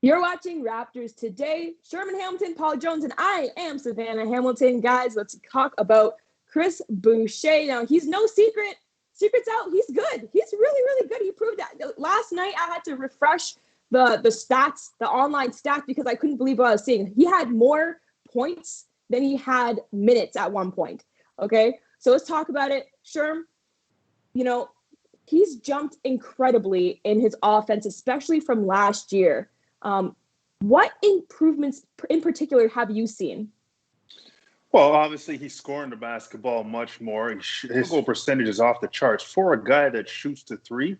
You're watching Raptors Today. Sherman Hamilton, Paul Jones, and I am Savanna Hamilton. Guys, let's talk about Chris Boucher. Now, he's no secret. Secret's out. He's good. He's really, really good. He proved that. Last night, I had to refresh the stats, the online stats, because I couldn't believe what I was seeing. He had more points than he had minutes at one point. Okay? So let's talk about it. Sherm, he's jumped incredibly in his offense, especially from last year. What improvements in particular have you seen? Well, obviously, he's scoring the basketball much more. His goal percentage is off the charts. For a guy that shoots the three,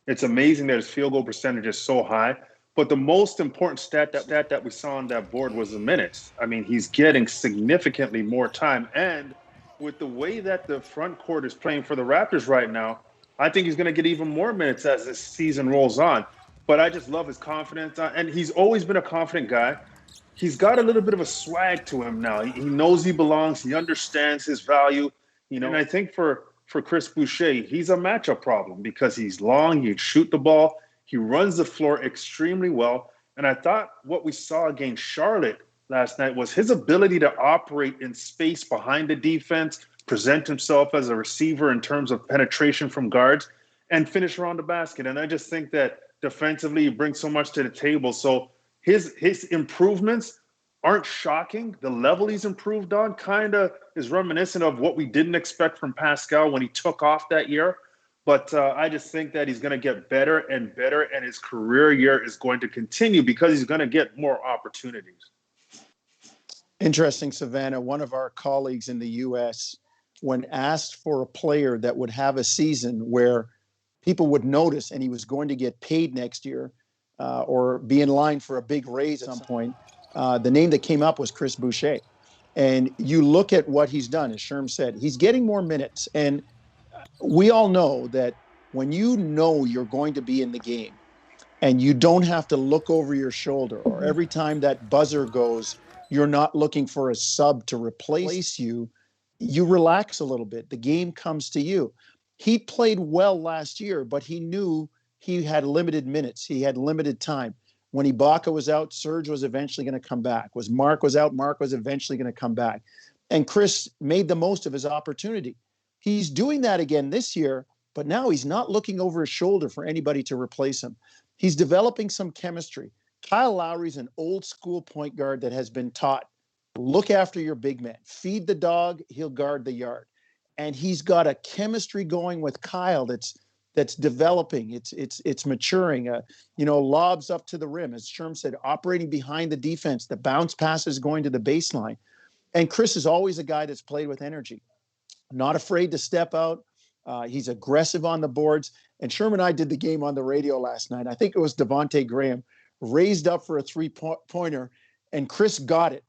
it's amazing that his field goal percentage is so high. But the most important stat that we saw on that board was the minutes. I mean, he's getting significantly more time. And with the way that the front court is playing for the Raptors right now, I think he's going to get even more minutes as this season rolls on. But I just love his confidence. And he's always been a confident guy. He's got a little bit of a swag to him now. He knows he belongs. He understands his value. And I think for Chris Boucher, he's a matchup problem because he's long. He can shoot the ball. He runs the floor extremely well. And I thought what we saw against Charlotte last night was his ability to operate in space behind the defense, present himself as a receiver in terms of penetration from guards, and finish around the basket. And I just think that defensively, he brings so much to the table. So his improvements aren't shocking. The level he's improved on kind of is reminiscent of what we didn't expect from Pascal when he took off that year. But I just think that he's going to get better and better, and his career year is going to continue because he's going to get more opportunities. Interesting, Savannah. One of our colleagues in the U.S., when asked for a player that would have a season where people would notice and he was going to get paid next year or be in line for a big raise at some point, the name that came up was Chris Boucher. And you look at what he's done, as Sherm said, he's getting more minutes. And we all know that when you know you're going to be in the game and you don't have to look over your shoulder, or every time that buzzer goes, you're not looking for a sub to replace you, you relax a little bit. The game comes to you. He played well last year, but he knew he had limited minutes. He had limited time. When Ibaka was out, Serge was eventually going to come back. Mark was out, Mark was eventually going to come back. And Chris made the most of his opportunity. He's doing that again this year, but now he's not looking over his shoulder for anybody to replace him. He's developing some chemistry. Kyle Lowry's an old school point guard that has been taught, look after your big man, feed the dog, he'll guard the yard. And he's got a chemistry going with Kyle that's developing. It's maturing. Lobs up to the rim, as Sherm said, operating behind the defense. The bounce passes going to the baseline. And Chris is always a guy that's played with energy, not afraid to step out. He's aggressive on the boards. And Sherman and I did the game on the radio last night. I think it was Devontae Graham raised up for a three-pointer, and Chris got it.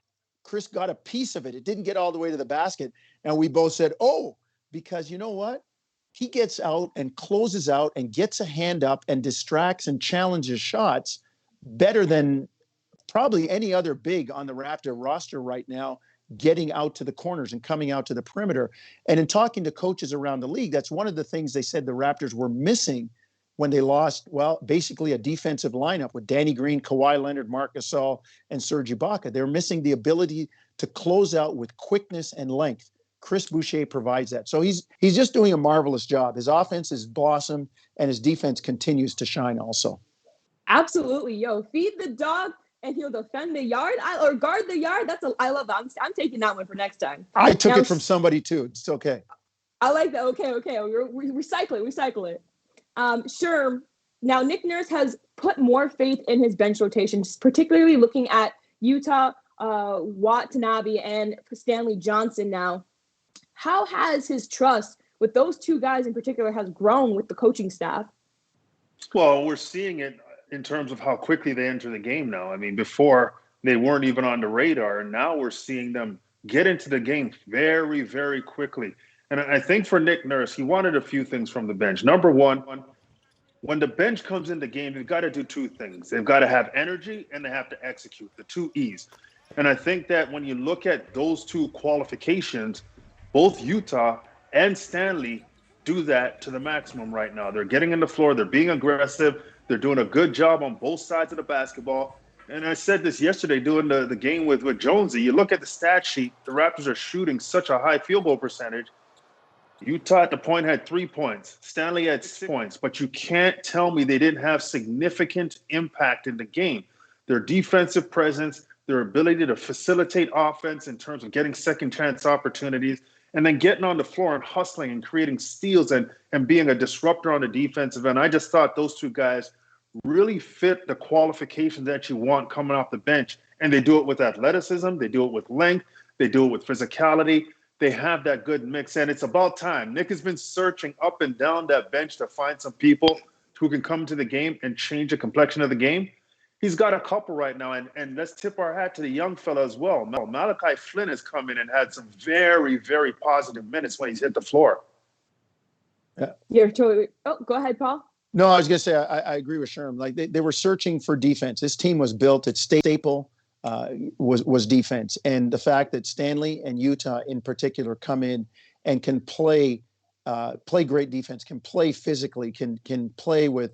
Chris got a piece of it. It didn't get all the way to the basket. And we both said, oh, because you know what? He gets out and closes out and gets a hand up and distracts and challenges shots better than probably any other big on the Raptor roster right now, getting out to the corners and coming out to the perimeter. And in talking to coaches around the league, that's one of the things they said the Raptors were missing when they lost, basically a defensive lineup with Danny Green, Kawhi Leonard, Marc Gasol, and Serge Ibaka. They're missing the ability to close out with quickness and length. Chris Boucher provides that. So he's just doing a marvelous job. His offense has blossomed, and his defense continues to shine also. Absolutely. Feed the dog and he'll defend the yard or guard the yard. I love that. I'm taking that one for next time. I took it from somebody too. It's okay. I like that. Okay. Recycle it. Sure. Now Nick Nurse has put more faith in his bench rotations, particularly looking at Utah, Watanabe, and Stanley Johnson now. How has his trust with those two guys in particular has grown with the coaching staff? Well, we're seeing it in terms of how quickly they enter the game now. I mean, before they weren't even on the radar, and now we're seeing them get into the game very, very quickly. And I think for Nick Nurse, he wanted a few things from the bench. Number one, when the bench comes in the game, they've got to do two things. They've got to have energy and they have to execute, the two E's. And I think that when you look at those two qualifications, both Utah and Stanley do that to the maximum right now. They're getting in the floor. They're being aggressive. They're doing a good job on both sides of the basketball. And I said this yesterday doing the game with Jonesy. You look at the stat sheet, the Raptors are shooting such a high field goal percentage. Utah at the point had 3 points. Stanley had 6 points. But you can't tell me they didn't have significant impact in the game. Their defensive presence, their ability to facilitate offense in terms of getting second chance opportunities, and then getting on the floor and hustling and creating steals and being a disruptor on the defensive end. I just thought those two guys really fit the qualifications that you want coming off the bench. And they do it with athleticism. They do it with length. They do it with physicality. They have that good mix. And it's about time. Nick has been searching up and down that bench to find some people who can come to the game and change the complexion of the game. He's got a couple right now. And let's tip our hat to the young fella as well. Malachi Flynn has come in and had some very, very positive minutes when he's hit the floor. You're totally. Oh, go ahead, Paul. No, I was going to say, I agree with Sherman. Like they were searching for defense. This team was built, its staple was defense. And the fact that Stanley and Utah in particular come in and can play great defense, can play physically, can play with,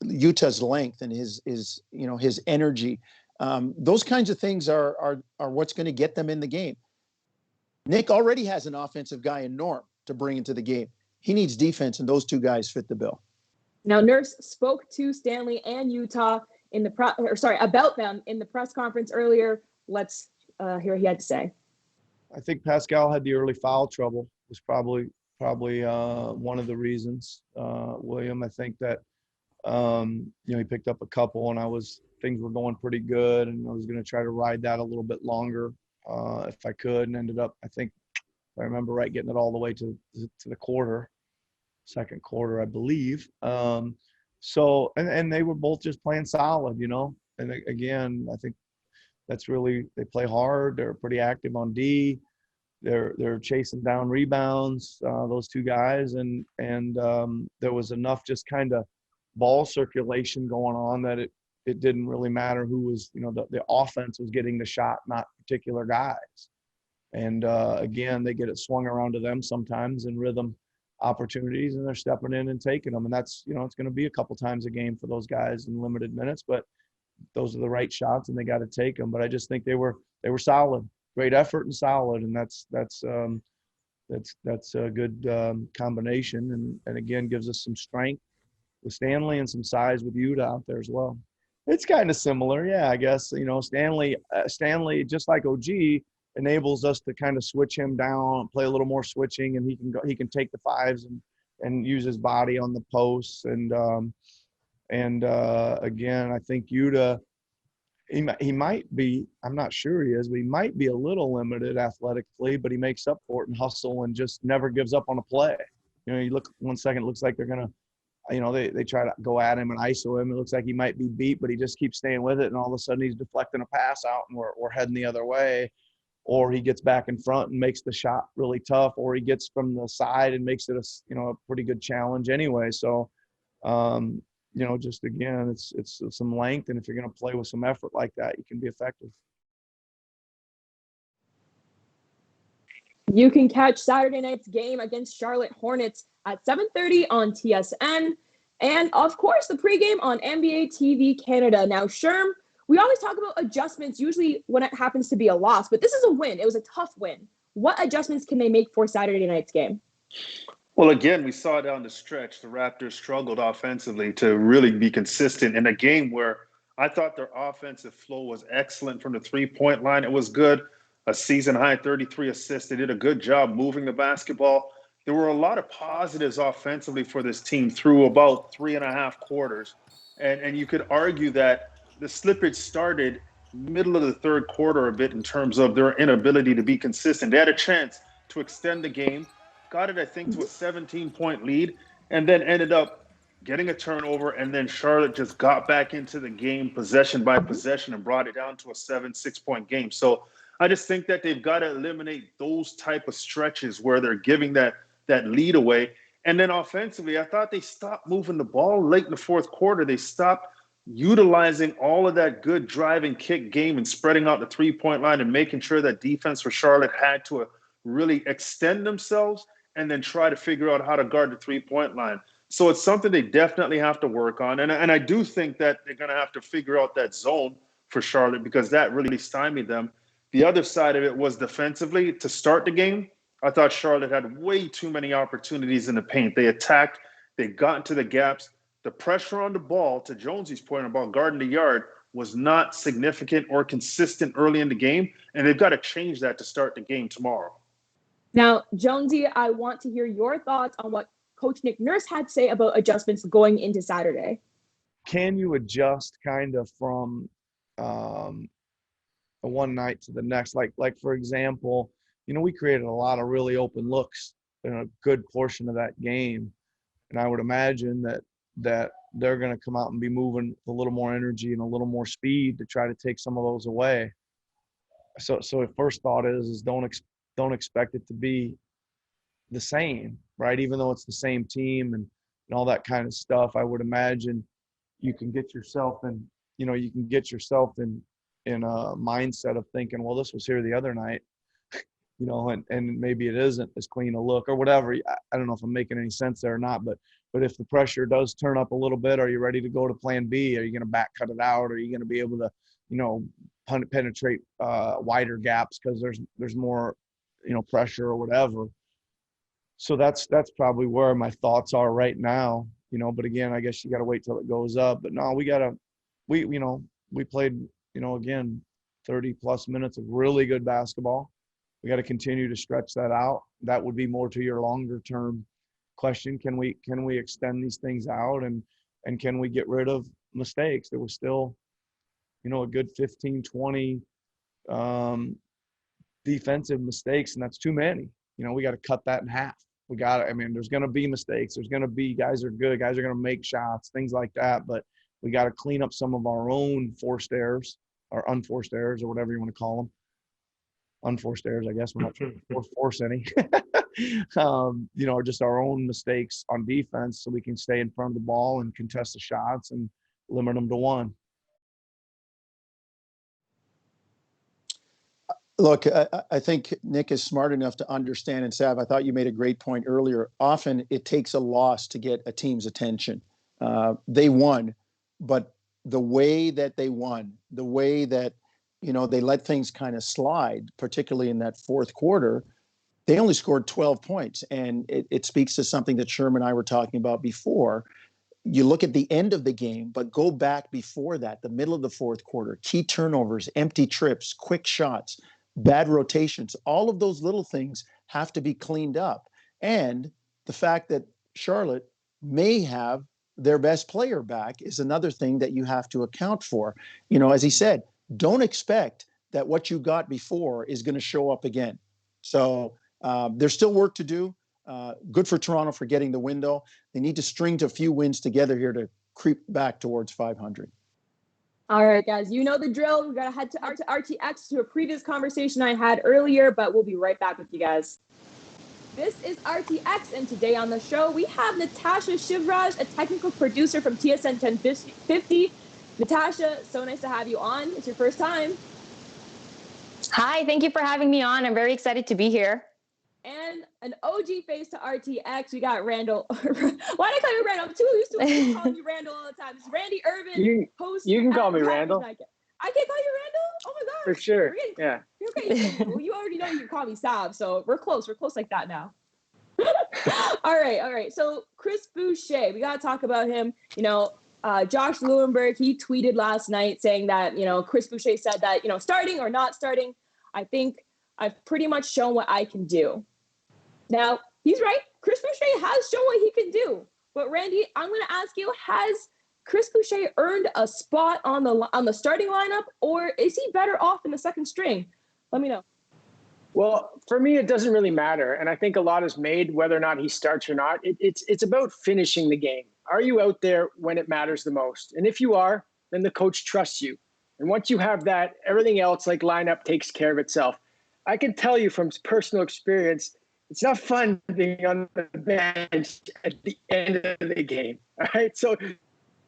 Utah's length and his energy. Those kinds of things are what's going to get them in the game. Nick already has an offensive guy in Norm to bring into the game. He needs defense, and those two guys fit the bill. Now, Nurse spoke to Stanley and Utah about them in the press conference earlier. Let's hear what he had to say. I think Pascal had the early foul trouble. Was probably one of the reasons. William, I think that he picked up a couple, and things were going pretty good, and I was going to try to ride that a little bit longer if I could, and ended up, I think, if I remember right, getting it all the way to the second quarter, I believe. So they were both just playing solid, And again, I think that's really, they play hard. They're pretty active on D. They're chasing down rebounds, those two guys, and there was enough just kind of ball circulation going on that it didn't really matter who was, the offense was getting the shot, not particular guys. And again, they get it swung around to them sometimes in rhythm opportunities, and they're stepping in and taking them. And that's, it's going to be a couple times a game for those guys in limited minutes, but those are the right shots and they got to take them. But I just think they were solid, great effort and solid. And that's a good combination. And again, gives us some strength with Stanley and some size with Utah out there as well. It's kind of similar. Yeah, I guess, Stanley, just like OG, enables us to kind of switch him down, play a little more switching, and he can take the fives and use his body on the posts. And again, I think Utah, he might be, I'm not sure he is, but he might be a little limited athletically, but he makes up for it and hustle and just never gives up on a play. You look 1 second, it looks like they're going to, they try to go at him and ISO him. It looks like he might be beat, but he just keeps staying with it. And all of a sudden he's deflecting a pass out and we're heading the other way. Or he gets back in front and makes the shot really tough, or he gets from the side and makes it a pretty good challenge anyway. So, just again, it's some length, and if you're going to play with some effort like that, you can be effective. You can catch Saturday night's game against Charlotte Hornets at 7:30 on TSN, and of course the pregame on NBA TV Canada. Now, Sherm, we always talk about adjustments, usually when it happens to be a loss, but this is a win. It was a tough win. What adjustments can they make for Saturday night's game? Well, again, we saw down the stretch, the Raptors struggled offensively to really be consistent in a game where I thought their offensive flow was excellent from the three-point line. It was good. A season-high 33 assists. They did a good job moving the basketball. There were a lot of positives offensively for this team through about 3.5 quarters. And you could argue that the slippage started middle of the third quarter a bit in terms of their inability to be consistent. They had a chance to extend the game, got it, I think, to a 17-point lead, and then ended up getting a turnover, and then Charlotte just got back into the game possession by possession and brought it down to a 7-6-point game. So I just think that they've got to eliminate those type of stretches where they're giving that lead away. And then offensively, I thought they stopped moving the ball late in the fourth quarter. They stopped utilizing all of that good drive and kick game and spreading out the three-point line and making sure that defense for Charlotte had to really extend themselves and then try to figure out how to guard the three-point line. So it's something they definitely have to work on. And I do think that they're going to have to figure out that zone for Charlotte because that really stymied them. The other side of it was defensively to start the game. I thought Charlotte had way too many opportunities in the paint. They attacked, they got into the gaps. The pressure on the ball, to Jonesy's point about guarding the yard, was not significant or consistent early in the game. And they've got to change that to start the game tomorrow. Now, Jonesy, I want to hear your thoughts on what Coach Nick Nurse had to say about adjustments going into Saturday. Can you adjust kind of from one night to the next? Like for example, we created a lot of really open looks in a good portion of that game. And I would imagine that they're going to come out and be moving with a little more energy and a little more speed to try to take some of those away. So the first thought is don't expect it to be the same, right? Even though it's the same team and all that kind of stuff, I would imagine you can get yourself in a mindset of thinking, well, this was here the other night, and maybe it isn't as clean a look or whatever. I don't know if I'm making any sense there or not, but if the pressure does turn up a little bit, are you ready to go to plan B? Are you going to back cut it out? Are you going to be able to, penetrate wider gaps because there's more, pressure or whatever? So that's probably where my thoughts are right now, but again, I guess you got to wait till it goes up. But no, we played, again, 30 plus minutes of really good basketball. We got to continue to stretch that out. That would be more to your longer term question. Can we extend these things out and can we get rid of mistakes? There was still, a good 15, 20 defensive mistakes, and that's too many. We got to cut that in half. There's going to be mistakes. There's going to be guys are good. Guys are going to make shots, things like that. But we got to clean up some of our own forced errors or unforced errors or whatever you want to call them. Unforced errors, I guess. We're not trying to force any. Or just our own mistakes on defense so we can stay in front of the ball and contest the shots and limit them to one. Look, I think Nick is smart enough to understand, and Sav, I thought you made a great point earlier. Often it takes a loss to get a team's attention. They won, but the way that they won, the way that, they let things kind of slide, particularly in that fourth quarter, they only scored 12 points. And it speaks to something that Sherman and I were talking about before. You look at the end of the game, but go back before that, the middle of the fourth quarter, key turnovers, empty trips, quick shots, bad rotations, all of those little things have to be cleaned up. And the fact that Charlotte may have their best player back is another thing that you have to account for. As he said, don't expect that what you got before is going to show up again. So there's still work to do. Good for Toronto for getting the window. They need to string to a few wins together here to creep back towards 500. All right, guys, you know the drill. We got to head to RTX to a previous conversation I had earlier, but we'll be right back with you guys. This is RTX, and today on the show, we have Natasha Shivraj, a technical producer from TSN 1050. Natasha, so nice to have you on. It's your first time. Hi, thank you for having me on. I'm very excited to be here. And an OG face to RTX, we got Randall. Why did I call you Randall? I'm too used to calling you Randall all the time. It's Randy Irvin, host. You can call me Randall. I can't call you Randall? Oh my gosh. For sure. Yeah. Okay. Well, you already know you can call me Sav, so we're close. We're close like that now. All right. So Chris Boucher, we got to talk about him. Josh Lewenberg, he tweeted last night saying that, Chris Boucher said that, starting or not starting, I think I've pretty much shown what I can do. Now, he's right. Chris Boucher has shown what he can do. But Randy, I'm going to ask you, has Chris Boucher earned a spot on the starting lineup, or is he better off in the second string? Let me know. Well, for me, it doesn't really matter. And I think a lot is made whether or not he starts or not. It's about finishing the game. Are you out there when it matters the most? And if you are, then the coach trusts you. And once you have that, everything else like lineup takes care of itself. I can tell you from personal experience, it's not fun being on the bench at the end of the game. All right. So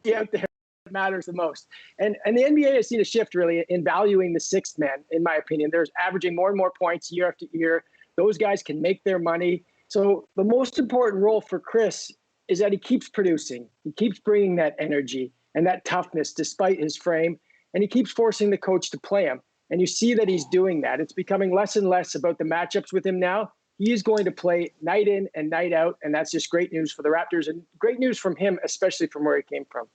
yeah, out there matters the most. And the NBA has seen a shift really in valuing the sixth man, in my opinion. There's averaging more and more points year after year. Those guys can make their money. So the most important role for Chris is that he keeps producing. He keeps bringing that energy and that toughness despite his frame, and he keeps forcing the coach to play him. And you see that he's doing that. It's becoming less and less about the matchups with him now. He is going to play night in and night out, and that's just great news for the Raptors and great news from him, especially from where he came from.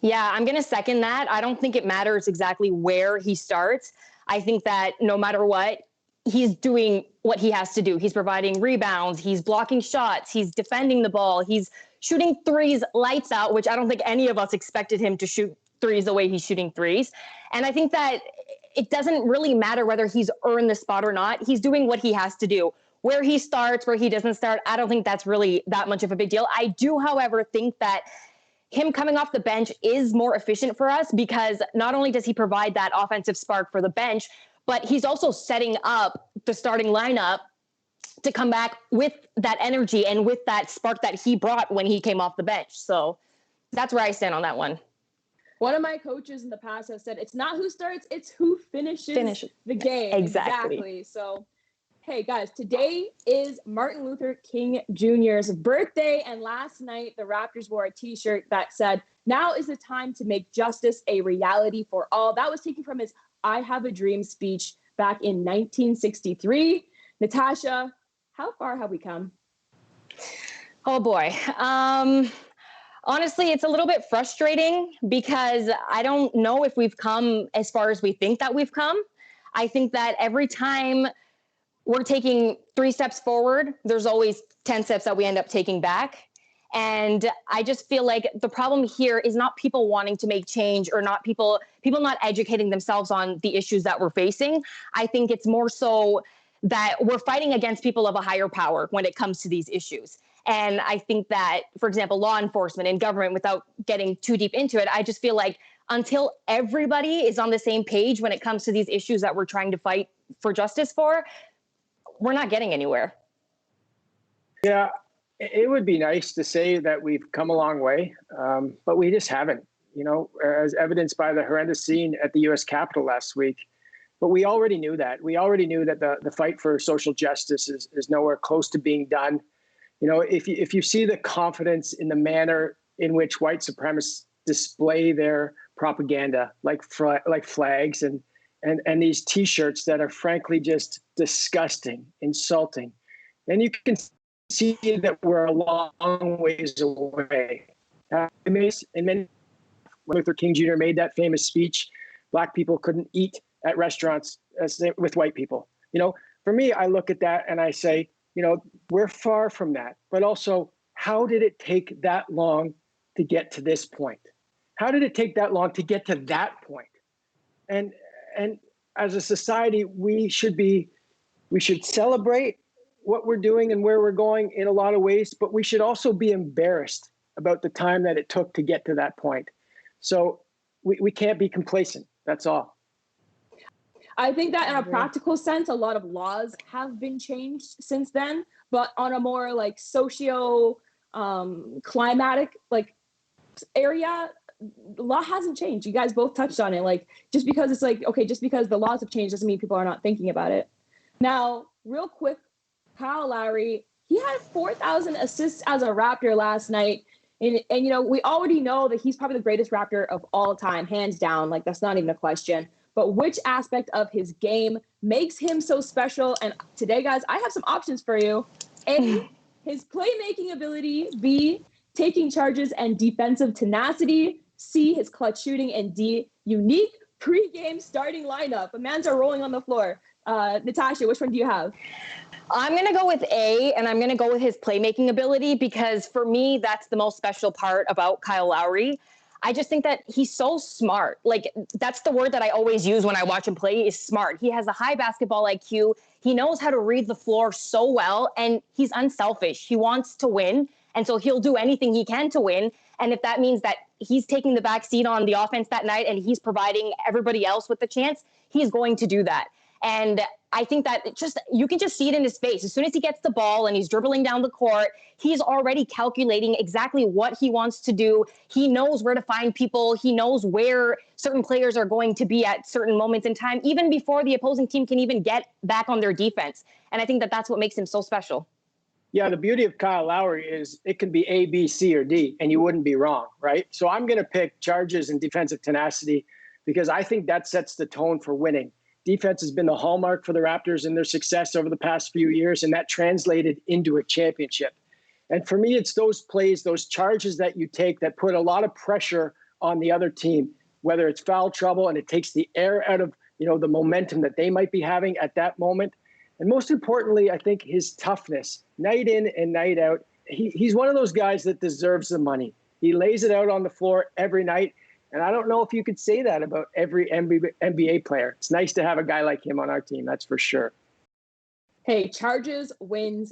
Yeah, I'm going to second that. I don't think it matters exactly where he starts. I think that no matter what, he's doing what he has to do. He's providing rebounds. He's blocking shots. He's defending the ball. He's shooting threes lights out, which I don't think any of us expected him to shoot threes the way he's shooting threes. And I think that it doesn't really matter whether he's earned the spot or not. He's doing what he has to do. Where he starts, where he doesn't start, I don't think that's really that much of a big deal. I do, however, think that him coming off the bench is more efficient for us because not only does he provide that offensive spark for the bench, but he's also setting up the starting lineup to come back with that energy and with that spark that he brought when he came off the bench. So that's where I stand on that one. One of my coaches in the past has said, it's not who starts, it's who finishes the game. Exactly. So, hey, guys, today is Martin Luther King Jr.'s birthday. And last night, the Raptors wore a T-shirt that said, "Now is the time to make justice a reality for all." That was taken from his I Have a Dream speech back in 1963. Natasha, how far have we come? Oh, boy. Honestly, it's a little bit frustrating because I don't know if we've come as far as we think that we've come. I think that every time we're taking 3 steps forward, there's always 10 steps that we end up taking back. And I just feel like the problem here is not people wanting to make change or not people not educating themselves on the issues that we're facing. I think it's more so that we're fighting against people of a higher power when it comes to these issues. And I think that, for example, law enforcement and government, without getting too deep into it, I just feel like until everybody is on the same page when it comes to these issues that we're trying to fight for justice for, we're not getting anywhere. Yeah, it would be nice to say that we've come a long way, but we just haven't, as evidenced by the horrendous scene at the U.S. Capitol last week. But we already knew that. We already knew that the fight for social justice is nowhere close to being done. If you see the confidence in the manner in which white supremacists display their propaganda, like flags and these T-shirts that are frankly just disgusting, insulting, then you can see that we're a long ways away. When Luther King Jr. made that famous speech, Black people couldn't eat at restaurants with white people. For me, I look at that and I say, we're far from that. But also, how did it take that long to get to this point? How did it take that long to get to that point? And as a society, we should celebrate what we're doing and where we're going in a lot of ways, but we should also be embarrassed about the time that it took to get to that point. So we can't be complacent. That's all. I think that in a practical sense, a lot of laws have been changed since then, but on a more like socio climatic area, the law hasn't changed. You guys both touched on it. Like, just because it's like, okay, just because the laws have changed doesn't mean people are not thinking about it. Now, real quick, Kyle Lowry, he had 4,000 assists as a Raptor last night. And we already know that he's probably the greatest Raptor of all time, hands down. Like, that's not even a question. But which aspect of his game makes him so special? And today, guys, I have some options for you. A, his playmaking ability. B, taking charges and defensive tenacity. C, his clutch shooting. And D, unique pregame starting lineup. The man's are rolling on the floor. Natasha, which one do you have? I'm going to go with A, and I'm going to go with his playmaking ability because for me, that's the most special part about Kyle Lowry. I just think that he's so smart. Like, that's the word that I always use when I watch him play is smart. He has a high basketball IQ. He knows how to read the floor so well, and he's unselfish. He wants to win, and so he'll do anything he can to win. And if that means that he's taking the back seat on the offense that night and he's providing everybody else with the chance, he's going to do that. And I think that you can just see it in his face. As soon as he gets the ball and he's dribbling down the court, he's already calculating exactly what he wants to do. He knows where to find people. He knows where certain players are going to be at certain moments in time, even before the opposing team can even get back on their defense. And I think that that's what makes him so special. Yeah, the beauty of Kyle Lowry is it can be A, B, C, or D, and you wouldn't be wrong, right? So I'm going to pick charges and defensive tenacity because I think that sets the tone for winning. Defense has been the hallmark for the Raptors and their success over the past few years, and that translated into a championship. And for me, it's those plays, those charges that you take that put a lot of pressure on the other team, whether it's foul trouble and it takes the air out of, the momentum that they might be having at that moment. And most importantly, I think his toughness, night in and night out. He's one of those guys that deserves the money. He lays it out on the floor every night. And I don't know if you could say that about every NBA player. It's nice to have a guy like him on our team, that's for sure. Hey, Charges win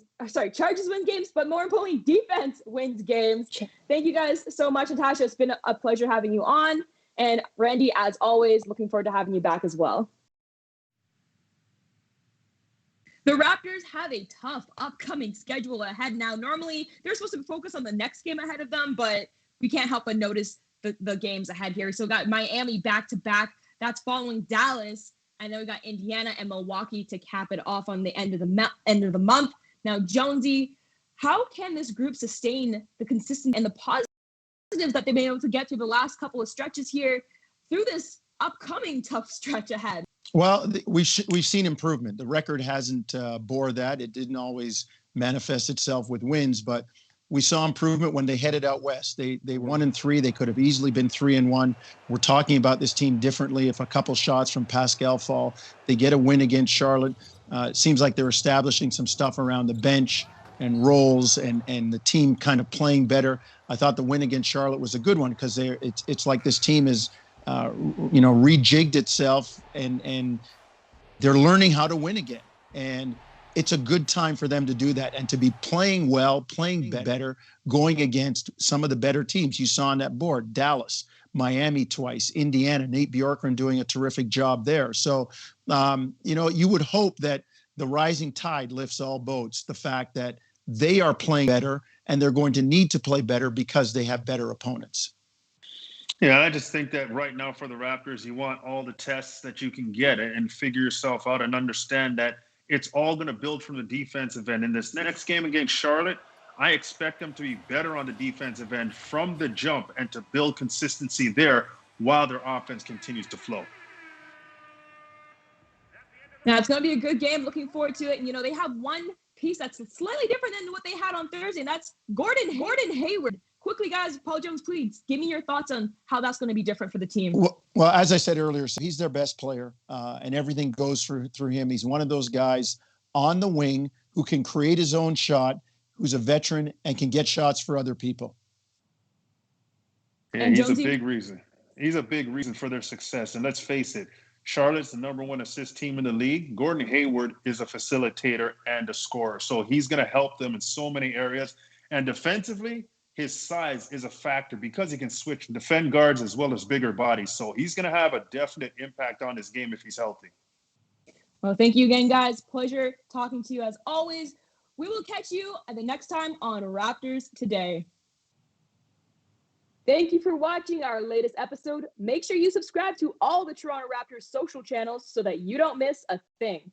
games, but more importantly, defense wins games. Thank you guys so much, Natasha. It's been a pleasure having you on. And Randy, as always, looking forward to having you back as well. The Raptors have a tough upcoming schedule ahead now. Normally, they're supposed to focus on the next game ahead of them, but we can't help but notice the games ahead here. So we got Miami back-to-back. That's following Dallas. And then we got Indiana and Milwaukee to cap it off on the end of the month. Now, Jonesy, how can this group sustain the consistency and the positives that they've been able to get through the last couple of stretches here through this upcoming tough stretch ahead? Well, we've seen improvement. The record hasn't bore that. It didn't always manifest itself with wins, but we saw improvement when they headed out west. They 1-3. They could have easily been 3-1. We're talking about this team differently. If a couple shots from Pascal fall, they get a win against Charlotte. It seems like they're establishing some stuff around the bench and roles and the team kind of playing better. I thought the win against Charlotte was a good one because it's like this team is rejigged itself and they're learning how to win again. And it's a good time for them to do that and to be playing well, playing better, going against some of the better teams. You saw on that board, Dallas, Miami twice, Indiana, Nate Bjorkgren doing a terrific job there. So, you would hope that the rising tide lifts all boats, the fact that they are playing better and they're going to need to play better because they have better opponents. Yeah, I just think that right now for the Raptors, you want all the tests that you can get and figure yourself out and understand that it's all going to build from the defensive end. In this next game against Charlotte, I expect them to be better on the defensive end from the jump and to build consistency there while their offense continues to flow. Now, it's going to be a good game. Looking forward to it. They have one piece that's slightly different than what they had on Thursday, and that's Gordon Hayward. Quickly, guys, Paul Jones, please give me your thoughts on how that's going to be different for the team. Well, as I said earlier, he's their best player, and everything goes through him. He's one of those guys on the wing who can create his own shot, who's a veteran and can get shots for other people. Yeah, he's a big reason. He's a big reason for their success. And let's face it, Charlotte's the number one assist team in the league. Gordon Hayward is a facilitator and a scorer. So he's going to help them in so many areas. And defensively, his size is a factor because he can switch and defend guards as well as bigger bodies. So he's going to have a definite impact on his game if he's healthy. Well, thank you again, guys. Pleasure talking to you as always. We will catch you at the next time on Raptors Today. Thank you for watching our latest episode. Make sure you subscribe to all the Toronto Raptors social channels so that you don't miss a thing.